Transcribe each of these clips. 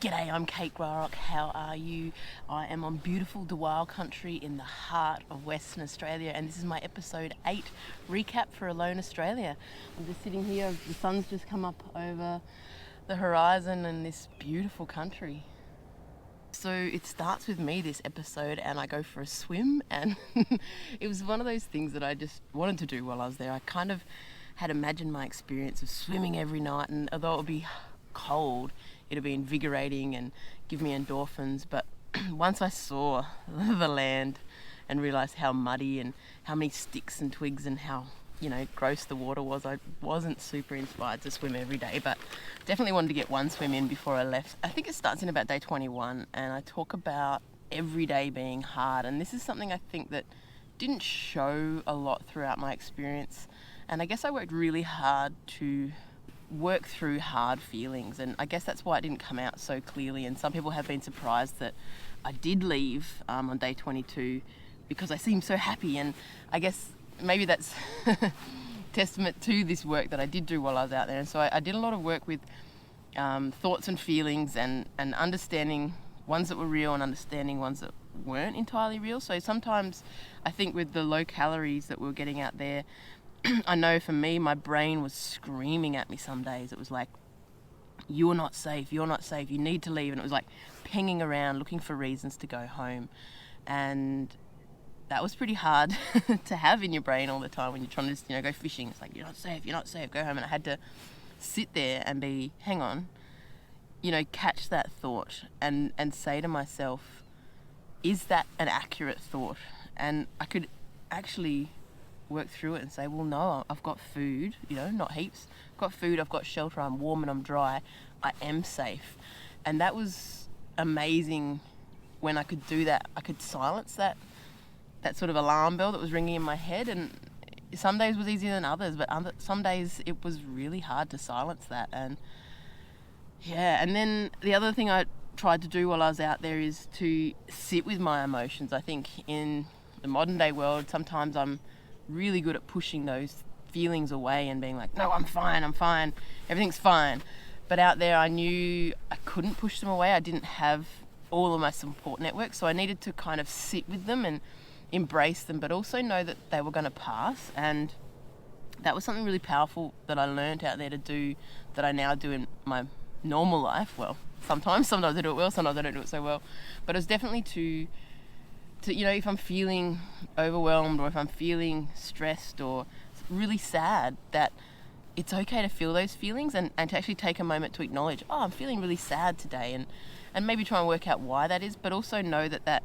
G'day, I'm Kate Grarock. How are you? I am on beautiful Dewar country in the heart of Western Australia, and this is my episode 8 recap for Alone Australia. I'm just sitting here, the sun's just come up over the horizon in this beautiful country. So it starts with me this episode, and I go for a swim, and it was one of those things that I just wanted to do while I was there. I kind of had imagined my experience of swimming every night, and although it would be cold, it'll be invigorating and give me endorphins. But once I saw the land and realised how muddy and how many sticks and twigs and how, gross the water was, I wasn't super inspired to swim every day, but definitely wanted to get one swim in before I left. I think it starts in about day 21, and I talk about every day being hard, and this is something I think that didn't show a lot throughout my experience, and I guess I worked really hard to work through hard feelings, and I guess that's why it didn't come out so clearly. And some people have been surprised that I did leave on day 22 because I seemed so happy, and I guess maybe that's testament to this work that I did do while I was out there. And so I did a lot of work with thoughts and feelings and understanding ones that were real and understanding ones that weren't entirely real. So sometimes I think with the low calories that we were getting out there, I know for me, my brain was screaming at me some days. It was like, you're not safe, you need to leave. And it was like pinging around, looking for reasons to go home. And that was pretty hard to have in your brain all the time when you're trying to go fishing. It's like, you're not safe, go home. And I had to sit there and be, hang on, catch that thought and say to myself, is that an accurate thought? And I could actually work through it and say, well, no, I've got food, not heaps. I've got food, I've got shelter, I'm warm and I'm dry, I am safe. And that was amazing when I could do that. I could silence that sort of alarm bell that was ringing in my head. And some days was easier than others, but some days it was really hard to silence that. And then the other thing I tried to do while I was out there is to sit with my emotions. I think in the modern day world, sometimes I'm really good at pushing those feelings away and being like, no, I'm fine, everything's fine. But out there, I knew I couldn't push them away. I didn't have all of my support network, so I needed to kind of sit with them and embrace them, but also know that they were going to pass. And that was something really powerful that I learned out there to do, that I now do in my normal life. Well, sometimes I do it well, sometimes I don't do it so well. But it was definitely to if I'm feeling overwhelmed or if I'm feeling stressed or really sad, that it's okay to feel those feelings and to actually take a moment to acknowledge, I'm feeling really sad today, and maybe try and work out why that is, but also know that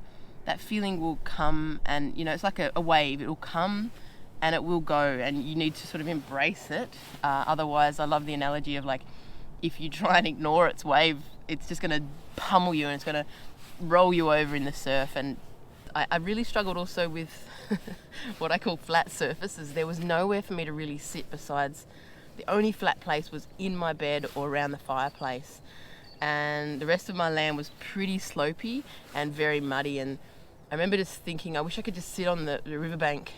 feeling will come, and it's like a wave. It will come and it will go, and you need to sort of embrace it. Otherwise, I love the analogy of, like, if you try and ignore its wave, it's just going to pummel you and it's going to roll you over in the surf. And I really struggled also with what I call flat surfaces. There was nowhere for me to really sit besides the only flat place was in my bed or around the fireplace. And the rest of my land was pretty slopey and very muddy. And I remember just thinking, I wish I could just sit on the riverbank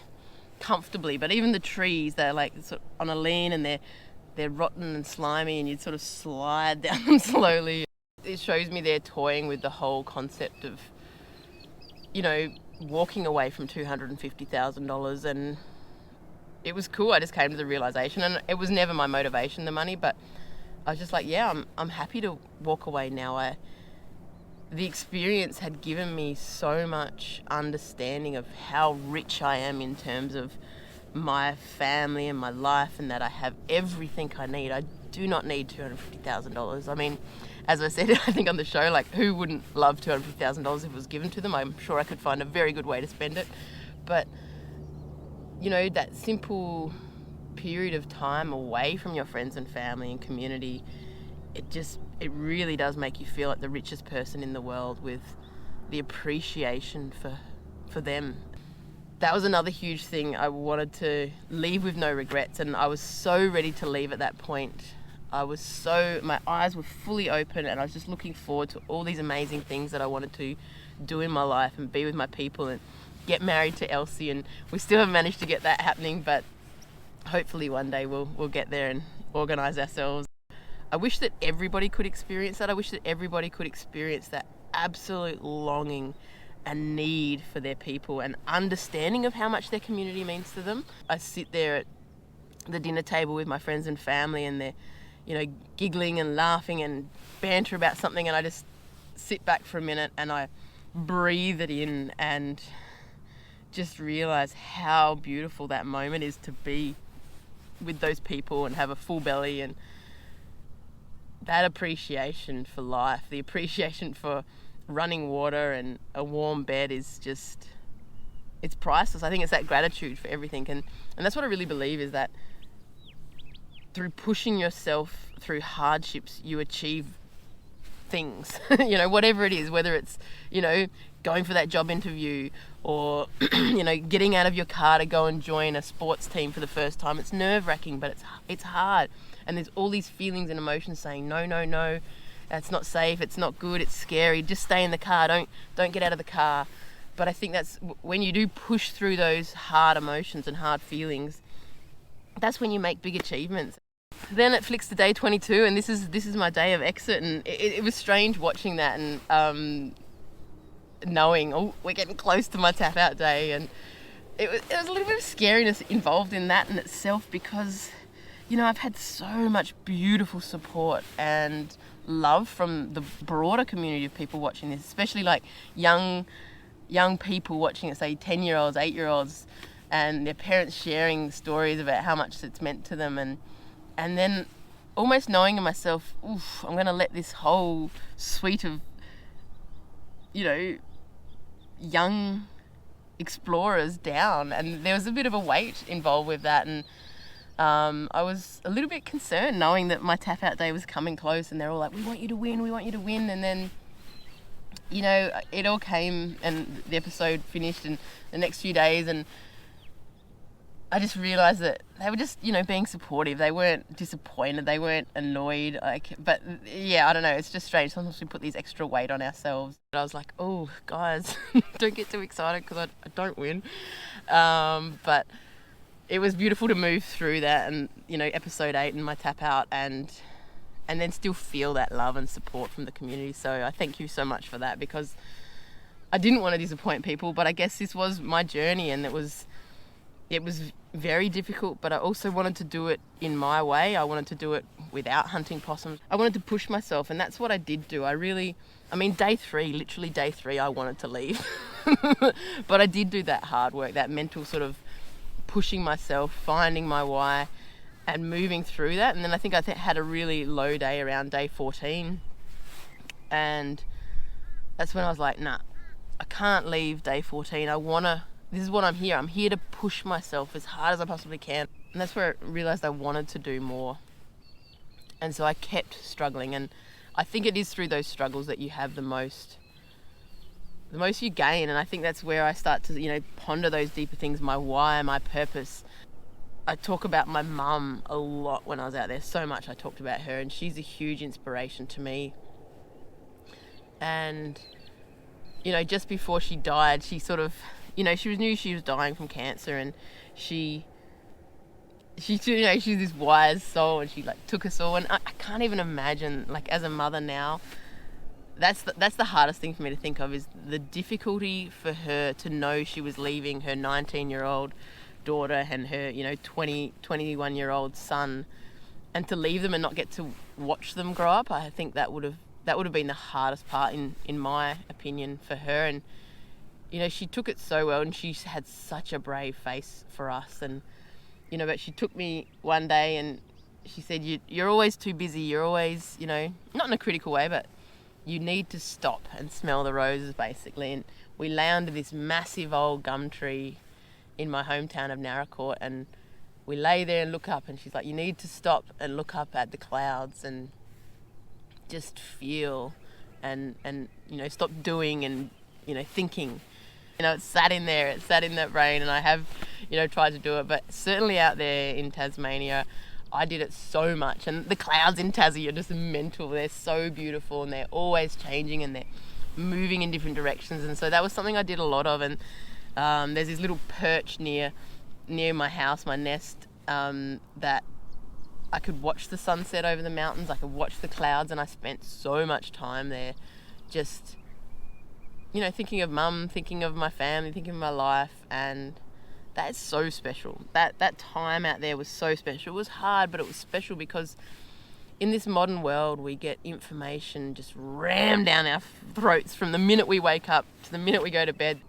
comfortably. But even the trees, they're like sort of on a lean and they're rotten and slimy, and you'd sort of slide down them slowly. It shows me they're toying with the whole concept of walking away from $250,000, and it was cool. I just came to the realization, and it was never my motivation, the money, but I was just like, I'm happy to walk away now. The experience had given me so much understanding of how rich I am in terms of my family and my life, and that I have everything I need. I do not need $250,000. I mean, as I said, I think on the show, like, who wouldn't love $250,000 if it was given to them? I'm sure I could find a very good way to spend it. But, that simple period of time away from your friends and family and community, it really does make you feel like the richest person in the world, with the appreciation for them. That was another huge thing. I wanted to leave with no regrets, and I was so ready to leave at that point. My eyes were fully open, and I was just looking forward to all these amazing things that I wanted to do in my life and be with my people and get married to Elsie. And we still haven't managed to get that happening, but hopefully one day we'll get there and organise ourselves. I wish that everybody could experience that. I wish that everybody could experience that absolute longing and need for their people and understanding of how much their community means to them. I sit there at the dinner table with my friends and family, and they're, giggling and laughing and banter about something, and I just sit back for a minute and I breathe it in and just realize how beautiful that moment is to be with those people and have a full belly, and that appreciation for life, the appreciation for running water and a warm bed is just, it's priceless. I think it's that gratitude for everything, and that's what I really believe, is that through pushing yourself through hardships, you achieve things, whatever it is, whether it's, going for that job interview or, getting out of your car to go and join a sports team for the first time. It's nerve-wracking, but it's hard. And there's all these feelings and emotions saying, no, that's not safe, it's not good, it's scary, just stay in the car, don't get out of the car. But I think that's when you do push through those hard emotions and hard feelings, that's when you make big achievements. Then it flicks to day 22, and this is my day of exit, and it was strange watching that and knowing, we're getting close to my tap out day, and it was a little bit of scariness involved in that in itself, because I've had so much beautiful support and love from the broader community of people watching this, especially like young people watching it, say 10-year-olds, 8-year-olds, and their parents sharing stories about how much it's meant to them, and then almost knowing in myself, I'm going to let this whole suite of, young explorers down. And there was a bit of a weight involved with that, and I was a little bit concerned knowing that my tap out day was coming close, and they're all like, we want you to win. And then, it all came, and the episode finished in the next few days, and I just realised that they were just, being supportive. They weren't disappointed. They weren't annoyed. But yeah, I don't know. It's just strange. Sometimes we put these extra weight on ourselves. But I was like, oh, guys, don't get too excited because I don't win. But it was beautiful to move through that, and episode 8 and my tap out, and then still feel that love and support from the community. So I thank you so much for that, because I didn't want to disappoint people, but I guess this was my journey, and it was very difficult, but I also wanted to do it in my way. I wanted to do it without hunting possums. I wanted to push myself, and that's what I did do. Day 3, I wanted to leave. But I did do that hard work, that mental sort of pushing myself, finding my why, and moving through that. And then I think I had a really low day around day 14. And that's when I was like, nah, I can't leave day 14. This is what I'm here. I'm here to push myself as hard as I possibly can. And that's where I realised I wanted to do more. And so I kept struggling. And I think it is through those struggles that you have the most you gain. And I think that's where I start to, ponder those deeper things, my why, my purpose. I talk about my mum a lot when I was out there. So much I talked about her, and she's a huge inspiration to me. And, just before she died, she sort of, she knew she was dying from cancer, and she's this wise soul, and she took us all. And I can't even imagine, as a mother now, that's the hardest thing for me to think of, is the difficulty for her to know she was leaving her 19-year-old daughter and her 21-year-old son, and to leave them and not get to watch them grow up. I think that would have been the hardest part in my opinion for her. And she took it so well, and she had such a brave face for us. And but she took me one day and she said, you're always too busy, you're always, not in a critical way, but you need to stop and smell the roses, basically. And we lay under this massive old gum tree in my hometown of Grarock, and we lay there and look up, and she's like, you need to stop and look up at the clouds and just feel and stop doing and thinking. It sat in there, it sat in that brain, and I have tried to do it, but certainly out there in Tasmania I did it so much. And the clouds in Tassie are just mental. They're so beautiful, and they're always changing, and they're moving in different directions. And so that was something I did a lot of. And there's this little perch near my house, my nest, that I could watch the sunset over the mountains, I could watch the clouds, and I spent so much time there just, thinking of mum, thinking of my family, thinking of my life, and that's so special. That time out there was so special. It was hard, but it was special because in this modern world, we get information just rammed down our throats from the minute we wake up to the minute we go to bed.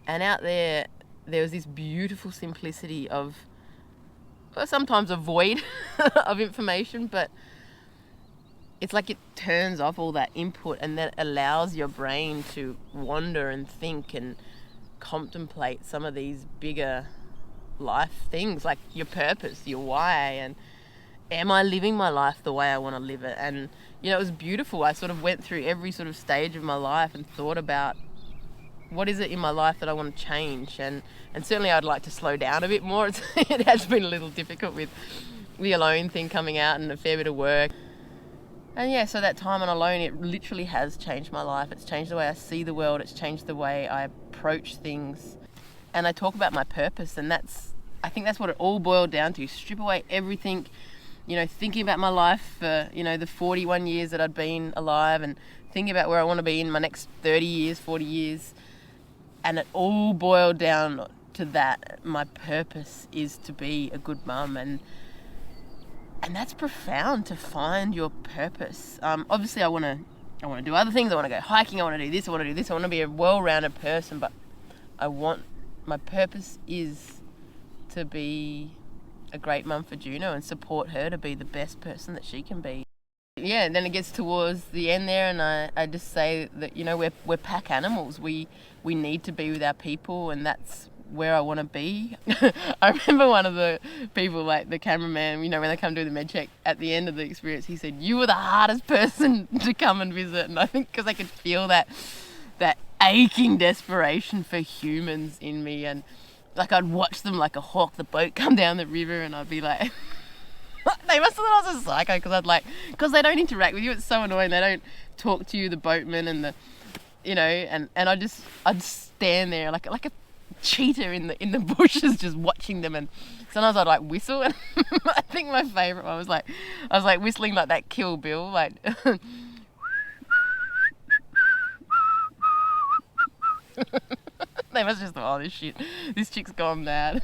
And out there was this beautiful simplicity of, well, sometimes a void of information, but it's like it turns off all that input, and that allows your brain to wander and think and contemplate some of these bigger life things, like your purpose, your why, and am I living my life the way I want to live it? And it was beautiful. I sort of went through every sort of stage of my life and thought about what is it in my life that I want to change, and certainly I'd like to slow down a bit more. It has been a little difficult with the alone thing coming out and a fair bit of work. And yeah, so that time on alone, it literally has changed my life. It's changed the way I see the world. It's changed the way I approach things. And I talk about my purpose, and I think that's what it all boiled down to. Strip away everything, thinking about my life for, the 41 years that I'd been alive, and thinking about where I want to be in my next 30 years, 40 years. And it all boiled down to that. My purpose is to be a good mum, and that's profound, to find your purpose. Obviously, I want to do other things. I want to go hiking. I want to do this. I want to do this. I want to be a well-rounded person. But my purpose is to be a great mum for Juno and support her to be the best person that she can be. Yeah, and then it gets towards the end there, and I just say that we're pack animals. We need to be with our people, and that's where I want to be. I remember one of the people, like the cameraman, when they come do the med check at the end of the experience, he said, "You were the hardest person to come and visit." And I think because I could feel that aching desperation for humans in me, and like I'd watch them like a hawk, the boat come down the river, and I'd be like, they must have thought I was a psycho, because they don't interact with you. It's so annoying. They don't talk to you, the boatmen and and I'd stand there like a cheetah in the bushes, just watching them. And sometimes I'd like whistle, and I think my favourite one was I was whistling like that Kill Bill, like they must just thought, oh, this chick's gone mad.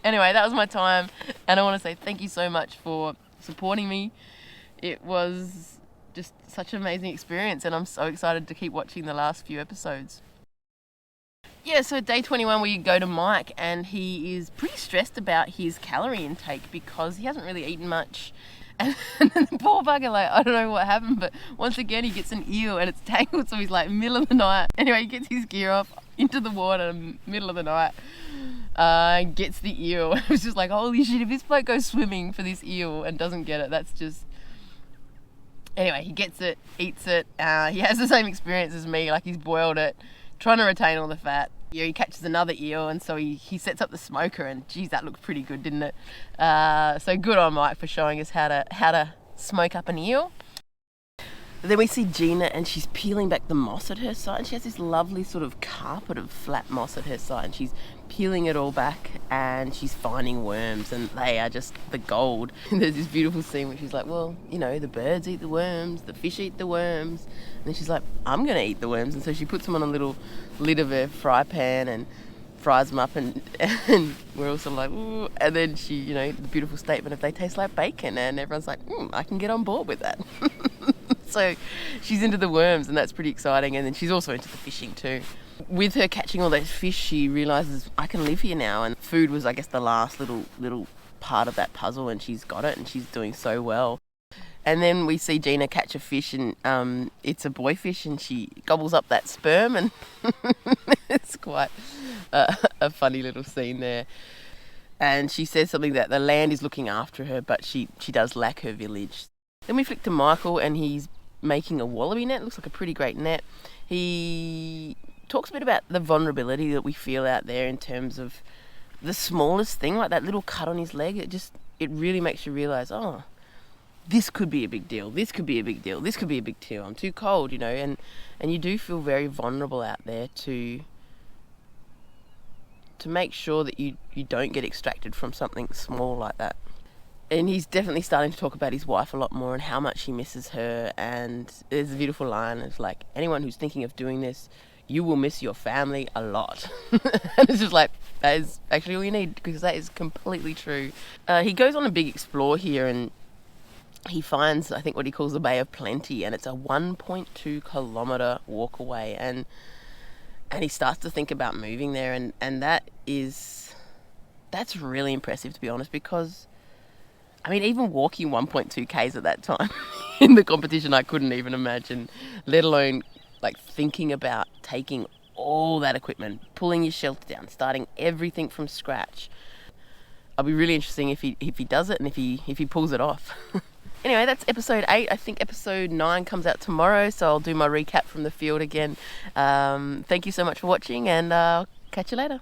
Anyway, that was my time, and I want to say thank you so much for supporting me. It was just such an amazing experience, and I'm so excited to keep watching the last few episodes. Yeah, so day 21 we go to Mike, and he is pretty stressed about his calorie intake because he hasn't really eaten much. And the poor bugger, I don't know what happened, but once again he gets an eel and it's tangled, so he's middle of the night. Anyway, he gets his gear off into the water middle of the night, gets the eel. It was just like, holy shit, if this bloke goes swimming for this eel and doesn't get it, that's just... Anyway, he gets it, eats it. He has the same experience as me, he's boiled it, trying to retain all the fat. He catches another eel, and so he sets up the smoker, and geez, that looked pretty good, didn't it? So good on Mike for showing us how to smoke up an eel. Then we see Gina, and she's peeling back the moss at her side, and she has this lovely sort of carpet of flat moss at her side, and she's peeling it all back, and she's finding worms, and they are just the gold. And there's this beautiful scene where she's like, well, the birds eat the worms, the fish eat the worms, and then she's like, I'm gonna eat the worms. And so she puts them on a little lid of her fry pan and fries them up, and we're all sort of like, ooh. And then she, the beautiful statement of they taste like bacon, and everyone's like, I can get on board with that. So she's into the worms, and that's pretty exciting. And then she's also into the fishing too. With her catching all those fish, she realises, I can live here now. And food was, I guess, the last little part of that puzzle, and she's got it, and she's doing so well. And then we see Gina catch a fish, and it's a boy fish, and she gobbles up that sperm, and it's quite a funny little scene there. And she says something that the land is looking after her, but she does lack her village. Then we flick to Michael, and he's making a wallaby net. It looks like a pretty great net. He talks a bit about the vulnerability that we feel out there in terms of the smallest thing, like that little cut on his leg. It really makes you realise, oh, this could be a big deal. This could be a big deal. This could be a big deal. I'm too cold, and you do feel very vulnerable out there to to make sure that you don't get extracted from something small like that. And he's definitely starting to talk about his wife a lot more and how much he misses her. And there's a beautiful line. It's like, anyone who's thinking of doing this, you will miss your family a lot. And it's just like, that is actually all you need, because that is completely true. He goes on a big explore here, and he finds, I think, what he calls the Bay of Plenty, and it's a 1.2 kilometre walk away. And he starts to think about moving there, and that's really impressive, to be honest, because I mean, even walking 1.2 Ks at that time in the competition, I couldn't even imagine, let alone like thinking about taking all that equipment, pulling your shelter down, starting everything from scratch. It'll be really interesting if he does it and if he pulls it off. Anyway, that's episode 8. I think episode 9 comes out tomorrow, so I'll do my recap from the field again. Thank you so much for watching, and I'll catch you later.